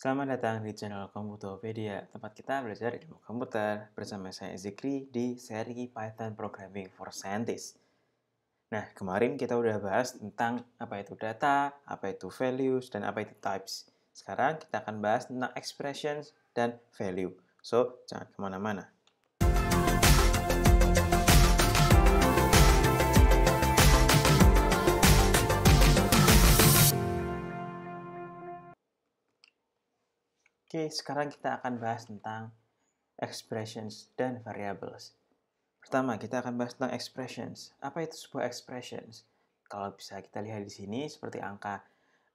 Selamat datang di channel Komputopedia, tempat kita belajar ilmu komputer bersama saya Zikri di seri Python Programming for Scientists. Nah, kemarin kita udah bahas tentang apa itu data, apa itu values, dan apa itu types. Sekarang kita akan bahas tentang expressions dan value. So, jangan kemana-mana. Oke, sekarang kita akan bahas tentang expressions dan variables. Pertama, kita akan bahas tentang expressions. Apa itu sebuah expressions? Kalau bisa kita lihat di sini seperti angka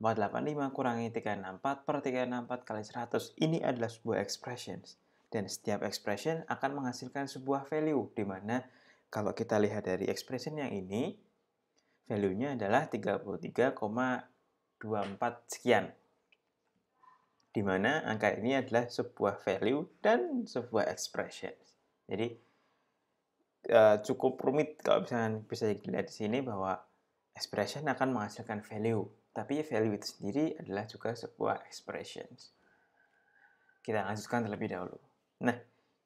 485 kurangi 364 per 364 kali 100. Ini adalah sebuah expressions. Dan setiap expression akan menghasilkan sebuah value, di mana kalau kita lihat dari expression yang ini, value-nya adalah 33,24 sekian. Di mana angka ini adalah sebuah value dan sebuah expression. Jadi, cukup rumit kalau misalnya bisa dilihat di sini bahwa expression akan menghasilkan value, tapi value itu sendiri adalah juga sebuah expressions. Kita lanjutkan terlebih dahulu. Nah,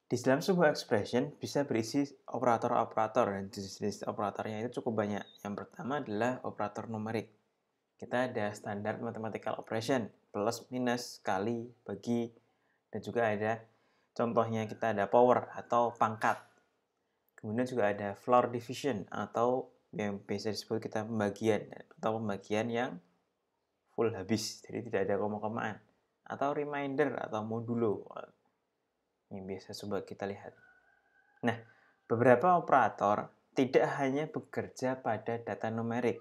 di dalam sebuah expression bisa berisi operator-operator, dan jenis-jenis operatornya itu cukup banyak. Yang pertama adalah operator numerik. Kita ada standar mathematical operation, plus, minus, kali, bagi, dan juga ada contohnya kita ada power atau pangkat. Kemudian juga ada floor division atau yang biasa disebut kita pembagian atau pembagian yang full habis, jadi tidak ada koma-komaan. Atau reminder atau modulo yang biasa coba kita lihat. Nah, beberapa operator tidak hanya bekerja pada data numerik,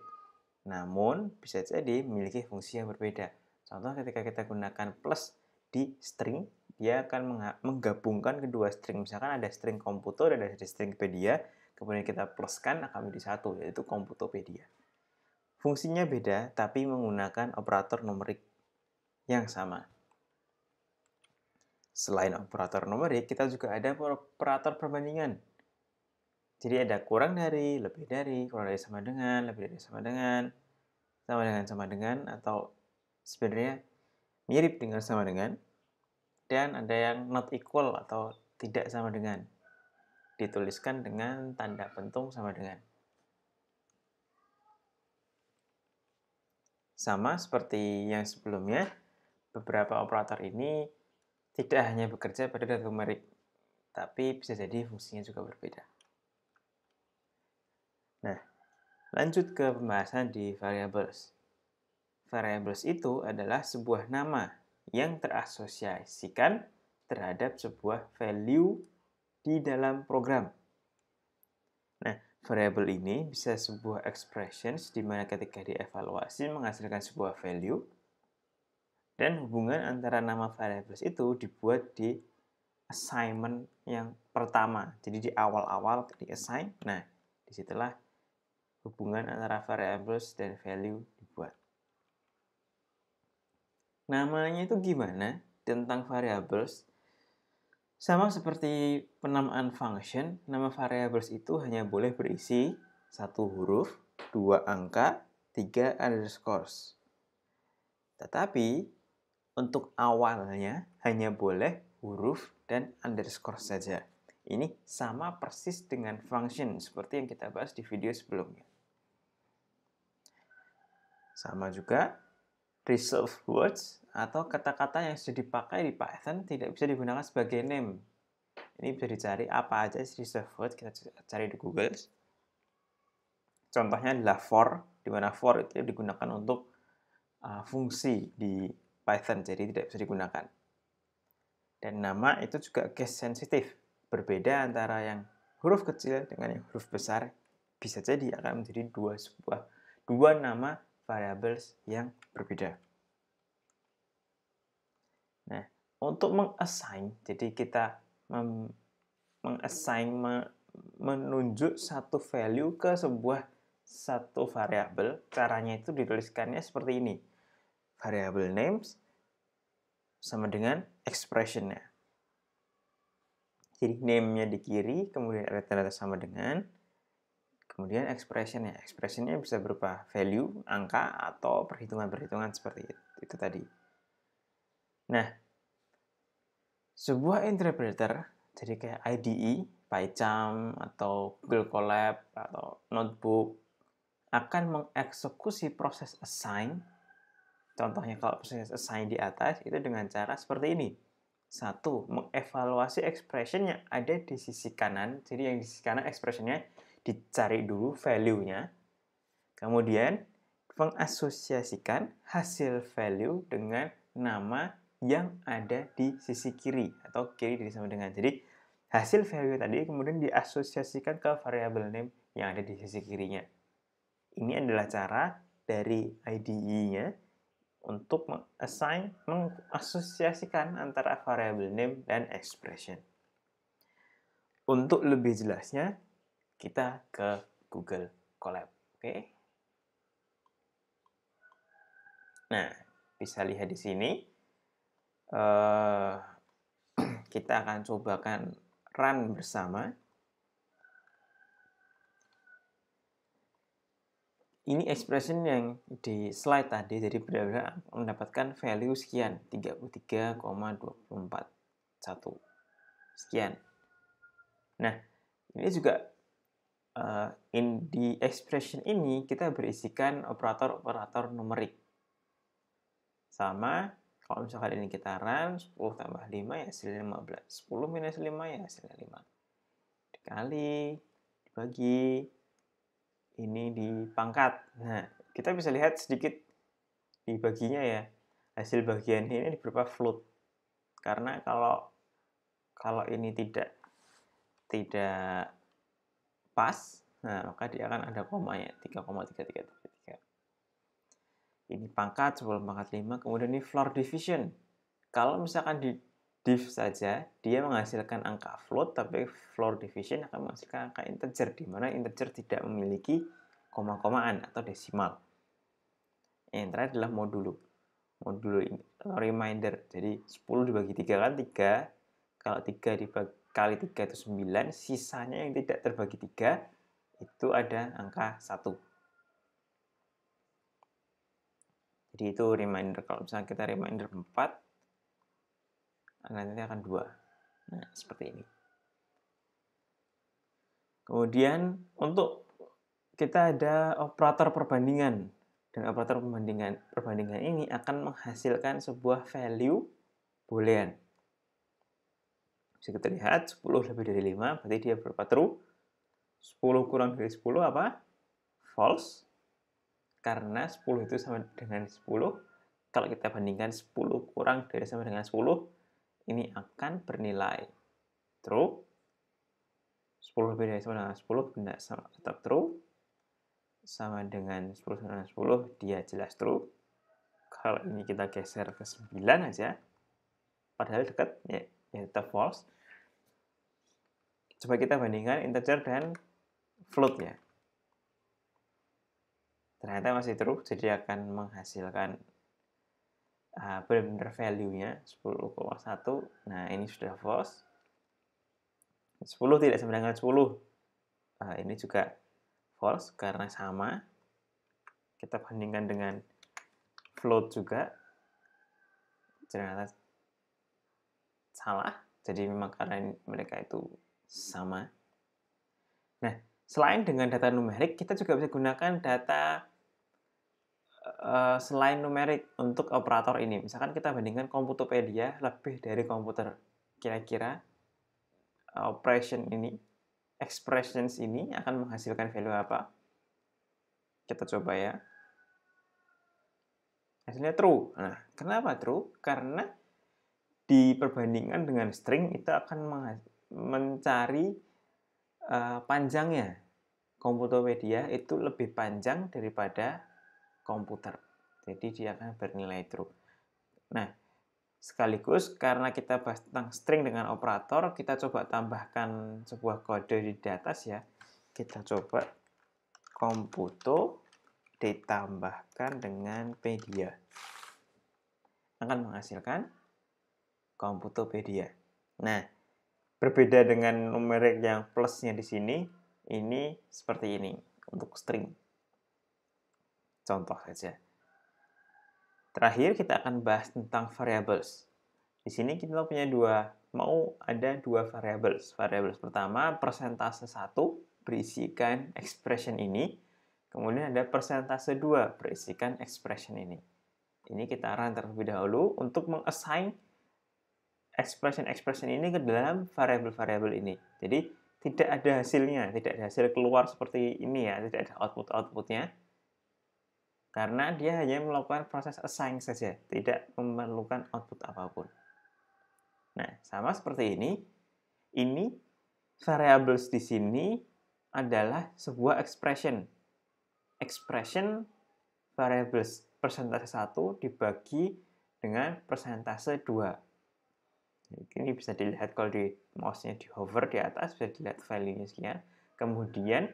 namun bisa jadi memiliki fungsi yang berbeda. Contoh ketika kita gunakan plus di string, dia akan menggabungkan kedua string. Misalkan ada string komputo dan ada string pedia, kemudian kita pluskan akan menjadi satu, yaitu komputopedia. Fungsinya beda, tapi menggunakan operator numerik yang sama. Selain operator numerik, kita juga ada operator perbandingan. Jadi ada kurang dari, lebih dari, kurang dari sama dengan, lebih dari sama dengan, atau sebenarnya mirip dengan sama dengan, dan ada yang not equal atau tidak sama dengan, dituliskan dengan tanda pentung sama dengan. Sama seperti yang sebelumnya, beberapa operator ini tidak hanya bekerja pada data numerik, tapi bisa jadi fungsinya juga berbeda. Nah, lanjut ke pembahasan di variables. Variables itu adalah sebuah nama yang terasosiasikan terhadap sebuah value di dalam program. Nah, variabel ini bisa sebuah expressions di mana ketika dievaluasi menghasilkan sebuah value, dan hubungan antara nama variables itu dibuat di assignment yang pertama. Jadi di awal-awal di-assign, nah disitulah hubungan antara variables dan value dibuat. Namanya itu gimana tentang variables? Sama seperti penamaan function, nama variables itu hanya boleh berisi 1 huruf, 2 angka, 3 underscores. Tetapi untuk awalnya hanya boleh huruf dan underscore saja. Ini sama persis dengan function seperti yang kita bahas di video sebelumnya. Sama juga reserved words atau kata-kata yang sudah dipakai di Python tidak bisa digunakan sebagai name. Ini bisa dicari apa aja reserved words, kita cari di Google. Contohnya adalah for, di mana for itu digunakan untuk fungsi di Python, jadi tidak bisa digunakan. Dan nama itu juga case sensitif, berbeda antara yang huruf kecil dengan yang huruf besar, bisa jadi akan menjadi dua nama variables yang berbeda. Nah, untuk mengassign, jadi kita menunjuk satu value ke satu variabel, caranya itu dituliskannya seperti ini. Variable names sama dengan expression-nya. Jadi name-nya di kiri, kemudian ada tanda sama dengan, kemudian expression-nya. Expression-nya bisa berupa value, angka, atau perhitungan-perhitungan seperti itu tadi. Nah, sebuah interpreter, jadi kayak IDE, PyCharm, atau Google Colab, atau Notebook, akan mengeksekusi proses assign. Contohnya kalau proses assign di atas, itu dengan cara seperti ini. 1. Mengevaluasi expression yang ada di sisi kanan. Jadi yang di sisi kanan expressionnya dicari dulu value-nya. Kemudian, mengasosiasikan hasil value dengan nama yang ada di sisi kiri atau kiri sama dengan. Jadi hasil value tadi kemudian diasosiasikan ke variable name yang ada di sisi kirinya. Ini adalah cara dari IDE-nya untuk mengasosiasikan antara variable name dan expression. Untuk lebih jelasnya, kita ke Google Colab. Oke. Nah, bisa lihat di sini. Kita akan cobakan run bersama. Ini expression yang di slide tadi, jadi benar-benar mendapatkan value sekian, 33,241 sekian. Nah, ini juga di expression ini kita berisikan operator-operator numerik. Sama, kalau misalkan ini kita run, 10 tambah 5 ya hasilnya 15. 10 minus 5 ya hasilnya 5. Dikali, dibagi, ini dipangkat. Nah, kita bisa lihat sedikit dibaginya ya. Hasil bagian ini berupa float. Karena kalau ini tidak pas, nah maka dia akan ada komanya 3,3333. Ini pangkat 10 pangkat 5, kemudian ini floor division. Kalau misalkan di div saja, dia menghasilkan angka float, tapi floor division akan menghasilkan angka integer, di mana integer tidak memiliki koma-komaan atau desimal. Yang terakhir adalah modulo. Modulo ini reminder. Jadi 10 dibagi 3 kan 3. Kalau 3 dikali 3 itu 9, sisanya yang tidak terbagi 3 itu ada angka 1. Jadi itu reminder. Kalau misalnya kita reminder 4, nanti akan 2. Nah, seperti ini. Kemudian untuk kita ada operator perbandingan. Dan operator perbandingan ini akan menghasilkan sebuah value boolean. Bisa kita lihat 10 lebih dari 5 berarti dia berapa? True. 10 kurang dari 10 apa? False. Karena 10 itu sama dengan 10. Kalau kita bandingkan 10 kurang dari sama dengan 10, ini akan bernilai true. 10 lebih dari sama dengan 10 benar tetap true. Sama dengan 10 sama dengan 10 dia jelas true. Kalau ini kita geser ke 9 aja, padahal dekat ya tetap false. Coba kita bandingkan integer dan float ya. Ternyata masih true, jadi akan menghasilkan benar-benar value-nya 10,1. Nah, ini sudah false. 10 tidak sama dengan 10. Ini juga false karena sama. Kita bandingkan dengan float juga. Ternyata salah. Jadi memang karena mereka itu sama. Nah, selain dengan data numerik, kita juga bisa gunakan data selain numerik untuk operator ini. Misalkan kita bandingkan Komputopedia lebih dari komputer. Kira-kira operation ini, expressions ini akan menghasilkan value apa? Kita coba ya. Hasilnya true. Nah, kenapa true? Karena di perbandingan dengan string itu akan mencari panjangnya. Komputopedia itu lebih panjang daripada komputer. Jadi dia akan bernilai true. Nah, sekaligus karena kita bahas tentang string dengan operator, kita coba tambahkan sebuah kode di atas ya. Kita coba komputo ditambahkan dengan pedia. Akan menghasilkan Komputopedia. Nah, berbeda dengan numerik yang plusnya di sini, ini seperti ini untuk string. Contoh saja. Terakhir kita akan bahas tentang variables. Di sini kita punya ada dua variabel. Variabel pertama persentase 1 berisikan expression ini, kemudian ada persentase 2 berisikan expression ini. Ini kita run terlebih dahulu untuk mengassign expression ini ke dalam variabel-variabel ini. Jadi tidak ada hasilnya, tidak ada hasil keluar seperti ini ya, tidak ada output-outputnya. Karena dia hanya melakukan proses assign saja, tidak memerlukan output apapun. Nah, sama seperti ini variables di sini adalah sebuah expression. Expression variables persentase 1 dibagi dengan persentase 2. Ini bisa dilihat kalau di mouse-nya di hover di atas, bisa dilihat value-nya sekian. Kemudian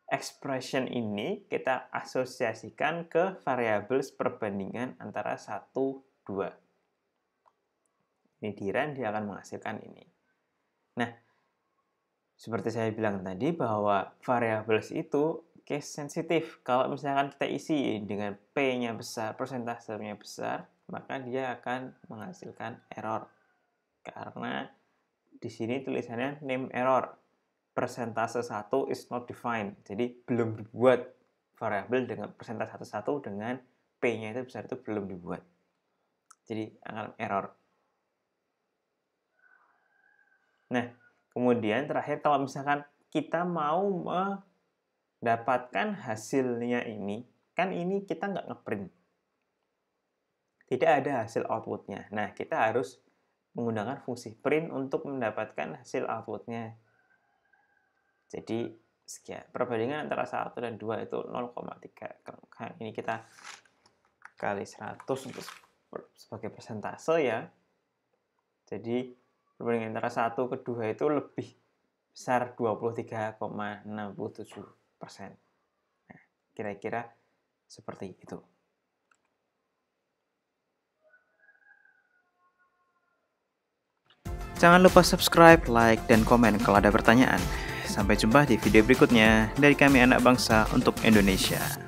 expression ini kita asosiasikan ke variabel perbandingan antara 1, 2. Ini di run, dia akan menghasilkan ini. Nah, seperti saya bilang tadi bahwa variables itu case sensitif. Kalau misalkan kita isi dengan P-nya besar, persentasenya besar, maka dia akan menghasilkan error. Karena di sini tulisannya name error. Persentase 1 is not defined. Jadi belum dibuat variabel dengan persentase 1 dengan P-nya itu besar, itu belum dibuat. Jadi akan error. Nah, kemudian terakhir kalau misalkan kita mau mendapatkan hasilnya ini, kan ini kita nggak ngeprint. Tidak ada hasil outputnya. Nah, kita harus menggunakan fungsi print untuk mendapatkan hasil outputnya. Jadi sekian. Perbandingan antara 1 dan 2 itu 0,3. Ini kita kali 100 sebagai persentase ya. Jadi perbandingan antara 1 ke 2 itu lebih besar 23,67%. Nah, kira-kira seperti itu. Jangan lupa subscribe, like, dan komen kalau ada pertanyaan. Sampai jumpa di video berikutnya dari kami anak bangsa untuk Indonesia.